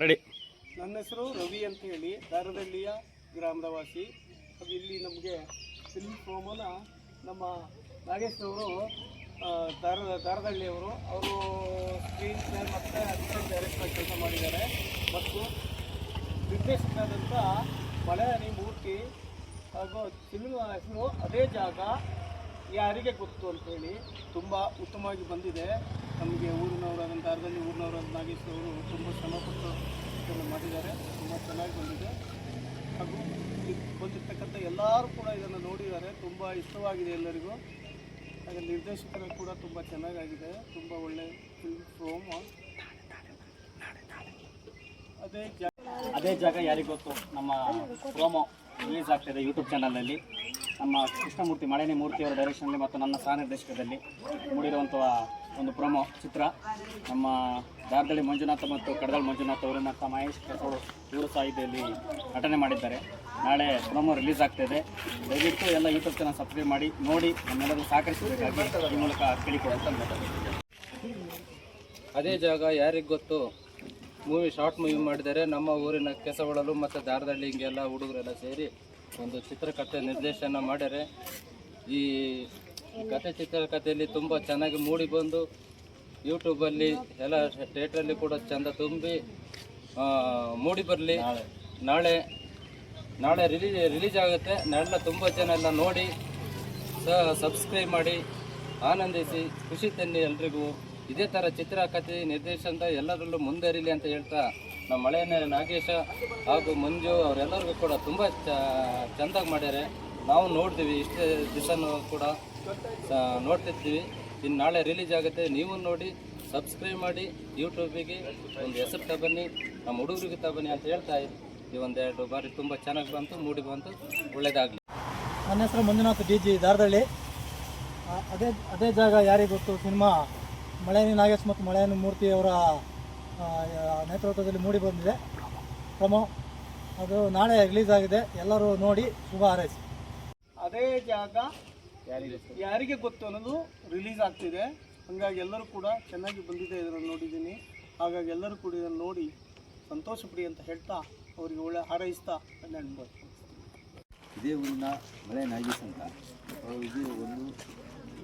Ready. ನನ್ನ ಹೆಸರು ರವಿ ಅಂತ ಹೇಳಿ ದಾರದಳ್ಳಿಯ ಗ್ರಾಮದ ವಾಸಿ. ಅದು ಇಲ್ಲಿ ನಮಗೆ ಫಿಲ್ಮ್ ಪ್ರೋಮೋನ ನಮ್ಮ ನಾಗೇಶ್ ಅವರು ದಾರದಳ್ಳಿಯವರು ಅವರು ಸ್ಕ್ರೀನ್ ಪ್ಲೇ ಮತ್ತು ಅಸಿಸ್ಟೆಂಟ್ ಡೈರೆಕ್ಟರ್ ಕೆಲಸ ಮಾಡಿದ್ದಾರೆ. ಮತ್ತು ನಿರ್ದೇಶಕರಾದಂಥ ಮಲಯಾಳಿ ಮೂರ್ತಿ ಹಾಗೂ ಫಿಲ್ಮ್ ಹೆಸರು ಅದೇ ಜಾಗ ಯಾರಿಗೆ ಗೊತ್ತು ಅಂಥೇಳಿ ತುಂಬ ಉತ್ತಮವಾಗಿ ಬಂದಿದೆ. ನಮಗೆ ಊರಿನವರಾದ ದಾರದಳ್ಳಿ ಊರಿನವರಾದ ನಾಗೇಶ್ ಅವರು ತುಂಬ ಶ್ರಮಪಟ್ಟು ಇದನ್ನು ಮಾಡಿದ್ದಾರೆ. ತುಂಬ ಚೆನ್ನಾಗಿ ಬಂದಿದೆ. ಹಾಗೂ ಬಂದಿರ್ತಕ್ಕಂಥ ಎಲ್ಲರೂ ಕೂಡ ಇದನ್ನು ನೋಡಿದ್ದಾರೆ. ತುಂಬ ಇಷ್ಟವಾಗಿದೆ ಎಲ್ಲರಿಗೂ. ಹಾಗೆ ನಿರ್ದೇಶಕರು ಕೂಡ ತುಂಬ ಚೆನ್ನಾಗಾಗಿದೆ. ತುಂಬ ಒಳ್ಳೆಯ ಫಿಲ್ಮ್ ಪ್ರೋಮ್. ಅದೇ ಜಾಗ ಯಾರಿಗೆ ಗೊತ್ತು ನಮ್ಮ ಪ್ರೋಮೋ ರಿಲೀಸ್ ಆಗ್ತಾಯಿದೆ ಯೂಟ್ಯೂಬ್ ಚಾನಲಲ್ಲಿ. ನಮ್ಮ ಕೃಷ್ಣಮೂರ್ತಿ ಮಳೆನೇ ಮೂರ್ತಿಯವರ ಡೈರೆಕ್ಷನಲ್ಲಿ ಮತ್ತು ನನ್ನ ಸಹ ನಿರ್ದೇಶಕದಲ್ಲಿ ಮೂಡಿರುವಂಥ ಒಂದು ಪ್ರೋಮೋ ಚಿತ್ರ. ನಮ್ಮ ದಾರದಳ್ಳಿ ಮಂಜುನಾಥ್ ಮತ್ತು ಕಡದಾಳ್ ಮಂಜುನಾಥ್ ಅವರು ಮತ್ತು ಮಹೇಶ್ ಕೆಸೋಳು ಇವರು ಸಹ ಇದರಲ್ಲಿ ನಟನೆ ಮಾಡಿದ್ದಾರೆ. ನಾಳೆ ಪ್ರೋಮೋ ರಿಲೀಸ್ ಆಗ್ತಾಯಿದೆ. ದಯವಿಟ್ಟು ಎಲ್ಲ ಯೂಟ್ಯೂಬ್ ಚಾನಲ್ ಸಬ್ಸ್ಕ್ರೈಬ್ ಮಾಡಿ ನೋಡಿ ನಮ್ಮೆಲ್ಲರೂ ಸಹಕರಿಸಬೇಕಾಗಿ ಈ ಮೂಲಕ ಕೇಳಿಕೊಳ್ಳುವಂತ. ಅದೇ ಜಾಗ ಯಾರಿಗೆ ಗೊತ್ತು ಶಾರ್ಟ್ ಮೂವಿ ಮಾಡಿದ್ದಾರೆ. ನಮ್ಮ ಊರಿನ ಕೆಸವಳಲು ಮತ್ತು ದಾರದಳ್ಳಿ ಹಿಂಗೆಲ್ಲ ಹುಡುಗರೆಲ್ಲ ಸೇರಿ ಒಂದು ಚಿತ್ರಕಥೆ ನಿರ್ದೇಶನ ಮಾಡ್ಯಾರೆ. ಈ ಚಿತ್ರಕಥೆಯಲ್ಲಿ ತುಂಬ ಚೆನ್ನಾಗಿ ಮೂಡಿ ಬಂದು ಯೂಟ್ಯೂಬಲ್ಲಿ ಎಲ್ಲ ಥಿಯೇಟ್ರಲ್ಲಿ ಕೂಡ ಚೆಂದ ತುಂಬಿ ಮೂಡಿ ಬರಲಿ. ನಾಳೆ ರಿಲೀಸ್ ಆಗುತ್ತೆ. ನಾಳೆಲ್ಲ ತುಂಬ ಜನ ಎಲ್ಲ ನೋಡಿ ಸಬ್ಸ್ಕ್ರೈಬ್ ಮಾಡಿ ಆನಂದಿಸಿ ಖುಷಿ ತನ್ನಿ. ಎಲ್ರಿಗೂ ಇದೇ ಥರ ಚಿತ್ರಕಥೆ ನಿರ್ದೇಶನದ ಎಲ್ಲರಲ್ಲೂ ಮುಂದರಿಲಿ ಅಂತ ಹೇಳ್ತಾ ನಮ್ಮ ಮಳೆಯ ನಾಗೇಶ ಹಾಗೂ ಮಂಜು ಅವರೆಲ್ಲರಿಗೂ ಕೂಡ ತುಂಬ ಚೆಂದಾಗಿ ಮಾಡ್ಯಾರೆ. ನಾವು ನೋಡ್ತೀವಿ, ಇಷ್ಟೇ ದಿವಸನೂ ಕೂಡ ನೋಡ್ತಿರ್ತೀವಿ. ಇನ್ನು ನಾಳೆ ರಿಲೀಸ್ ಆಗುತ್ತೆ. ನೀವು ನೋಡಿ ಸಬ್ಸ್ಕ್ರೈಬ್ ಮಾಡಿ ಯೂಟ್ಯೂಬಿಗೆ ಒಂದು ಹೆಸರು ತಬನ್ನಿ, ನಮ್ಮ ಹುಡುಗರಿಗೆ ತಬನ್ನಿ ಅಂತ ಹೇಳ್ತಾ ಈ ಒಂದೆರಡು ಬಾರಿ ತುಂಬ ಚೆನ್ನಾಗಿ ಬಂತು, ಮೂಡಿ ಬಂತು. ಒಳ್ಳೆಯದಾಗಲಿ. ನನ್ನ ಹೆಸರು ಮಂಜುನಾಥ್ DG ದಾರದಳ್ಳಿ. ಅದೇ ಜಾಗ ಯಾರಿಗೆ ಗೊತ್ತು ಸಿನಿಮಾ ಮಳೆಯಾನಿ ನಾಗೇಶ್ ಮತ್ತು ಮಳೆಯಾನಿ ಮೂರ್ತಿಯವರ ನೇತೃತ್ವದಲ್ಲಿ ಮೂಡಿ ಬಂದಿದೆ ಪ್ರಮೋ. ಅದು ನಾಳೆ ರಿಲೀಸ್ ಆಗಿದೆ. ಎಲ್ಲರೂ ನೋಡಿ ಶುಭ ಹಾರೈಸಿ. ಅದೇ ಜಾಗ ಯಾರಿಗೆ ಗೊತ್ತು ಅನ್ನೋದು ರಿಲೀಸ್ ಆಗ್ತಿದೆ. ಹಾಗಾಗಿ ಎಲ್ಲರೂ ಕೂಡ ಚೆನ್ನಾಗಿ ಬಂದಿದೆ. ಇದನ್ನು ನೋಡಿದ್ದೀನಿ. ಹಾಗಾಗಿ ಎಲ್ಲರೂ ಕೂಡ ಇದನ್ನು ನೋಡಿ ಸಂತೋಷ ಪಡಿ ಅಂತ ಹೇಳ್ತಾ ಅವರಿಗೆ ಒಳ್ಳೆ ಹಾರೈಸ್ತಾ ಅನ್ಬೋದು. ಇದೇ ಊರಿನ ಮಳೆ ನಾಗೇಶ್ ಅಂತ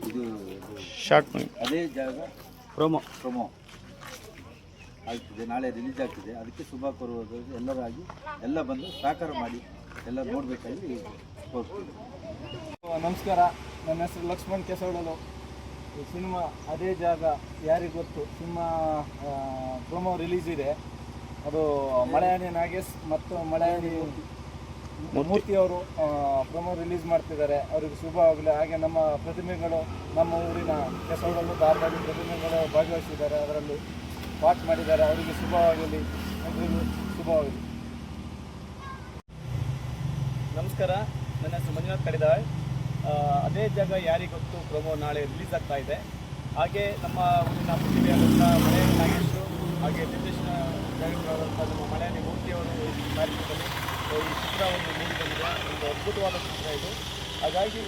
ಇದು ಶಾರ್ಟ್ ಮೂವಿ ಅದೇ ಜಾಗ ಪ್ರೋಮೋ ಆಗ್ತಿದೆ. ನಾಳೆ ರಿಲೀಸ್ ಆಗ್ತಿದೆ. ಅದಕ್ಕೆ ಶುಭ ಕೋರುವುದು ಎಲ್ಲರಾಗಿ ಎಲ್ಲ ಬಂದು ಸಹಕಾರ ಮಾಡಿ ಎಲ್ಲ ನೋಡಬೇಕಾಗಿ ಹೋಗ್ತೀವಿ. ನಮಸ್ಕಾರ. ನನ್ನ ಹೆಸರು ಲಕ್ಷ್ಮಣ್ ಕೆಸವಳಲು. ಈ ಸಿನಿಮಾ ಅದೇ ಜಾಗ ಯಾರಿಗೆ ಗೊತ್ತು ಸಿನಿಮಾ ಪ್ರೋಮೋ ರಿಲೀಸ್ ಇದೆ. ಅದು ಮಳೆಯಾನಿ ನಾಗೇಶ್ ಮತ್ತು ಮಳೆಯಾನಿ ಮೂರ್ತಿಯವರು ಪ್ರೋಮೋ ರಿಲೀಸ್ ಮಾಡ್ತಿದ್ದಾರೆ. ಅವರಿಗೆ ಶುಭವಾಗಲಿ. ಹಾಗೆ ನಮ್ಮ ಪ್ರತಿಮೆಗಳು, ನಮ್ಮ ಊರಿನ ಕೆಸವಳಲು ದಾರದಳ್ಳಿ ಪ್ರತಿಮೆಗಳು ಭಾಗವಹಿಸಿದ್ದಾರೆ, ಅದರಲ್ಲಿ ಪಾಠ ಮಾಡಿದ್ದಾರೆ. ಅವರಿಗೆ ಶುಭವಾಗಲಿ, ಎಲ್ಲರಿಗೂ ಶುಭವಾಗಲಿ. ನಮಸ್ಕಾರ. ನನ್ನ ಹೆಸರು ಮಂಜುನಾಥ್ ಕಡಿದಾಳ್. ಅದೇ ಜಾಗ ಯಾರಿಗೆ ಗೊತ್ತು ಪ್ರೋಮೋ ನಾಳೆ ರಿಲೀಸ್ ಆಗ್ತಾ ಇದೆ. ಹಾಗೆ ನಮ್ಮ ಊರಿನ ಪ್ರತಿಭೆಯಾದಂಥ ಮಳೆಯಾನಿ ನಾಗೇಶರು ಹಾಗೆ ನಿರ್ದೇಶನ ಡೈರೆಕ್ಟರಾದಂಥ ನಮ್ಮ ಮಳೆಯಾನಿ ಮೂರ್ತಿಯವರು ಈ ಕಾರ್ಯಕ್ರಮದಲ್ಲಿ ಈ ಚಿತ್ರವನ್ನು ಮೂಡಿ ಬಂದಿದೆ. ಒಂದು ಅದ್ಭುತವಾದ ಚಿತ್ರ ಇದು. ಹಾಗಾಗಿ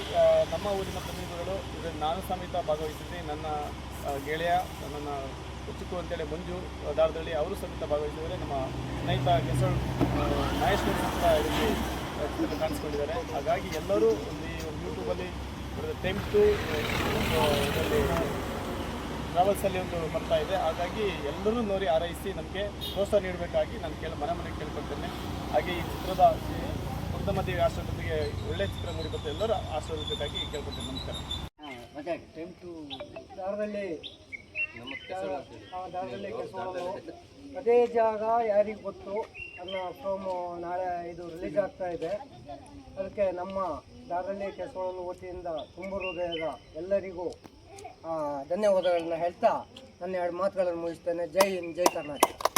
ನಮ್ಮ ಊರಿನ ಪ್ರತಿನಿಧಿಗಳು ಇದರಲ್ಲಿ ನಾನು ಸಮೇತ ಭಾಗವಹಿಸಿದ್ದೆ. ನನ್ನ ಗೆಳೆಯ ನನ್ನ ಚಿಕ್ಕು ಅಂತೇಳಿ ಮಂಜು ದಾರದಳ್ಳಿ ಅವರು ಸಮೇತ ಭಾಗವಹಿಸಿದರೆ. ನಮ್ಮ ಸ್ನೇಹಿತ ಕೆಸಳು ನಾಗೇಶ್ವರ ಸಮೇತ ಇದರಲ್ಲಿ ಕಾಣಿಸ್ಕೊಂಡಿದ್ದಾರೆ. ಹಾಗಾಗಿ ಎಲ್ಲರೂ ಈ ಒಂದು ಯೂಟ್ಯೂಬಲ್ಲಿ ಟೈಮ್ ಟು ಇದರಲ್ಲಿ ಟ್ರಾವೆಲ್ಸಲ್ಲಿ ಒಂದು ಬರ್ತಾ ಇದೆ. ಹಾಗಾಗಿ ಎಲ್ಲರೂ ನೋಡಿ ಹಾರೈಸಿ ನಮಗೆ ಪ್ರೋತ್ಸಾಹ ನೀಡಬೇಕಾಗಿ ನಾನು ಮನೆಗೆ ಕೇಳ್ಕೊಳ್ತೇನೆ. ಹಾಗೆ ಈ ಚಿತ್ರದ ಮಧ್ಯೆ ಆಶ್ರಮದೊಂದಿಗೆ ಒಳ್ಳೆಯ ಚಿತ್ರ ಮೂಡಿಬರುತ್ತೆ. ಎಲ್ಲರೂ ಆಶ್ರಯಿಸಬೇಕಾಗಿ ಕೇಳ್ಕೊಳ್ತೇನೆ. ನಮಸ್ಕಾರ. ಟೈಮ್ ಟು ದಾರದಳ್ಳಿ ಕೆಸವಳಲು ಅದೇ ಜಾಗ ಯಾರಿಗೆ ಗೊತ್ತು ಅನ್ನೋ ಪ್ರೋಮೋ ನಾಳೆ ಇದು ರಿಲೀಸ್ ಆಗ್ತಾ ಇದೆ. ಅದಕ್ಕೆ ನಮ್ಮ ದಾರದಳ್ಳಿ ಕೆಸವಳಲು ವತಿಯಿಂದ ತುಂಬ ಹೃದಯದ ಎಲ್ಲರಿಗೂ ಧನ್ಯವಾದಗಳನ್ನ ಹೇಳ್ತಾ ನನ್ನ ಎರಡು ಮಾತುಗಳನ್ನು ಮುಗಿಸ್ತೇನೆ. ಜೈ ಹಿಂದ್, ಜೈ ಕರ್ನಾಟಕ.